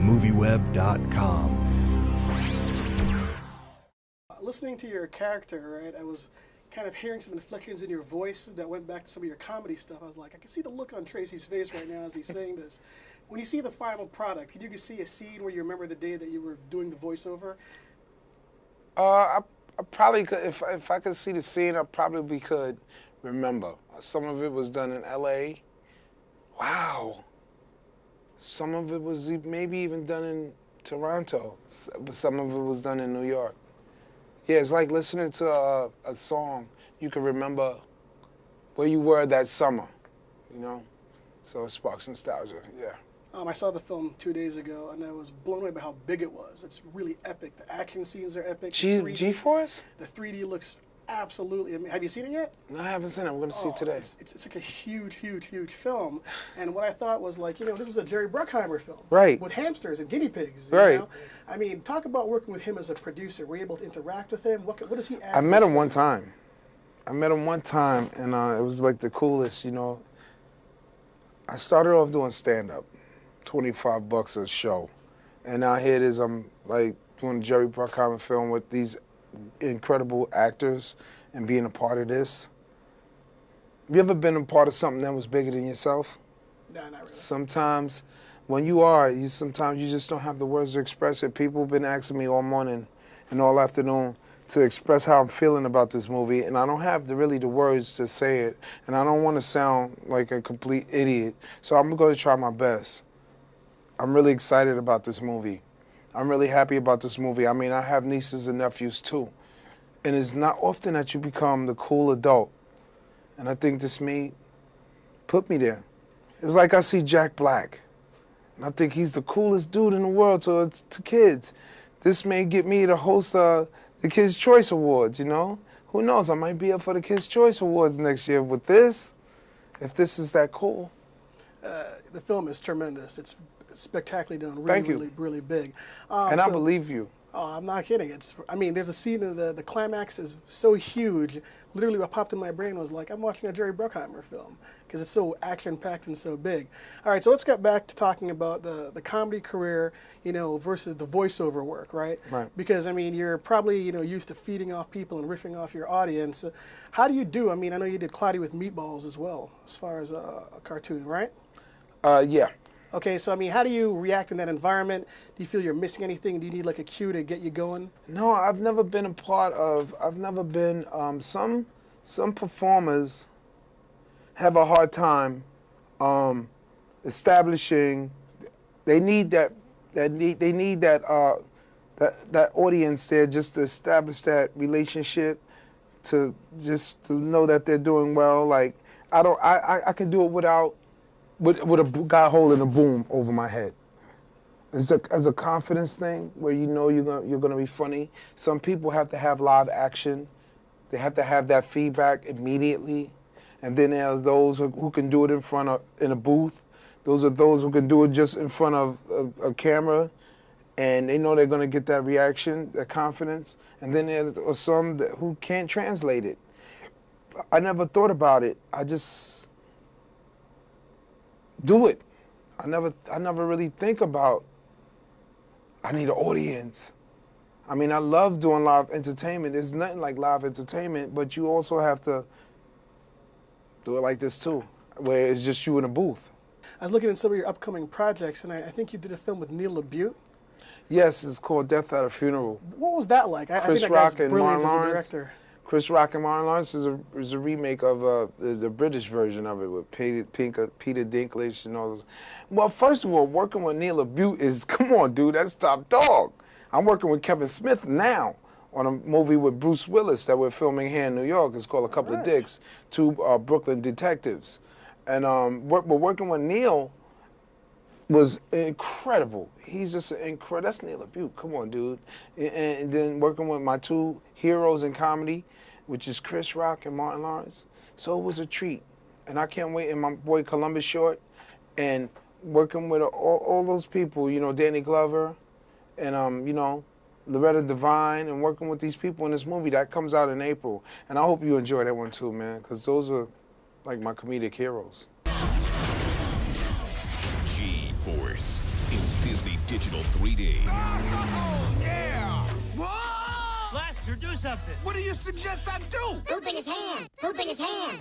movieweb.com. Listening to your character, right, I was kind of hearing some inflections in your voice that went back to some of your comedy stuff. I was like, I can see the look on Tracy's face right now as he's saying this. When you see the final product, can you see a scene where you remember the day that you were doing the voiceover? I probably could, if I could see the scene, I probably could remember. Some of it was done in L.A. Wow. Some of it was maybe even done in Toronto, but some of it was done in New York. Yeah, it's like listening to a song. You can remember where you were that summer, you know? So it sparks nostalgia, yeah. I saw the film 2 days ago, and I was blown away by how big it was. It's really epic. The action scenes are epic. G-Force? The 3D looks absolutely amazing. Have you seen it yet? No, I haven't seen it. I'm going to see it today. It's like a huge, huge, huge film. And what I thought was like, this is a Jerry Bruckheimer film. Right. With hamsters and guinea pigs. Right. You know? I mean, talk about working with him as a producer. Were you able to interact with him? What does he add? I met him one time. And it was like the coolest, I started off doing stand-up, $25 a show. And now here it is, I'm like doing a Jerry Bruckheimer film with these incredible actors and being a part of this. Have you ever been a part of something that was bigger than yourself? No, not really. Sometimes when you are, sometimes you just don't have the words to express it. People have been asking me all morning and all afternoon to express how I'm feeling about this movie, and I don't have really the words to say it, and I don't want to sound like a complete idiot, so I'm going to try my best. I'm really excited about this movie. I'm really happy about this movie. I mean, I have nieces and nephews too, and it's not often that you become the cool adult, and I think this put me there. It's like I see Jack Black, and I think he's the coolest dude in the world to kids. This may get me to host the Kids' Choice Awards, Who knows? I might be up for the Kids' Choice Awards next year with this, if this is that cool. The film is tremendous. It's spectacularly done. Thank you. Really, really big. And I believe you. Oh, I'm not kidding. There's a scene in the climax is so huge. Literally what popped in my brain was like, I'm watching a Jerry Bruckheimer film because it's so action-packed and so big. All right, so let's get back to talking about the comedy career, versus the voiceover work, right? Right. Because, you're probably, used to feeding off people and riffing off your audience. How do you do? I know you did Cloudy with Meatballs as well, as far as a cartoon, right? Yeah. Okay, so how do you react in that environment? Do you feel you're missing anything? Do you need like a cue to get you going? No, I've never been some performers have a hard time establishing, they need that audience there just to establish that relationship, to know that they're doing well. Like, I can do it without with a guy holding a boom over my head. It's a confidence thing where you're gonna be funny. Some people have to have live action. They have to have that feedback immediately. And then there are those who can do it in a booth. Those are those who can do it just in front of a camera, and they know they're gonna get that reaction, that confidence. And then there are some who can't translate it. I never thought about it. I just do it. I never really think about, I need an audience. I love doing live entertainment. There's nothing like live entertainment, but you also have to do it like this too, where it's just you in a booth. I was looking at some of your upcoming projects, and I think you did a film with Neil LaBute. Yes, it's called Death at a Funeral. What was that like? I think that guy's brilliant as a director. Chris Rock and Martin Lawrence is a remake of the British version of it with Peter Dinklage and all those. Well, first of all, working with Neil LaBute is, come on, dude, that's top dog. I'm working with Kevin Smith now on a movie with Bruce Willis that we're filming here in New York. It's called A Couple of Dicks, two Brooklyn detectives. And we're working with Neil was incredible. He's just incredible. That's Neil LaBute. Come on, dude. And then working with my two heroes in comedy, which is Chris Rock and Martin Lawrence. So it was a treat. And I can't wait. And my boy Columbus Short, and working with all those people, Danny Glover, and Loretta Devine, and working with these people in this movie that comes out in April. And I hope you enjoy that one too, man, because those are like my comedic heroes. G-Force in Disney Digital 3D. Yeah! Whoa! Lester, do something. What do you suggest I do? Poop in his hand. Poop in his hand.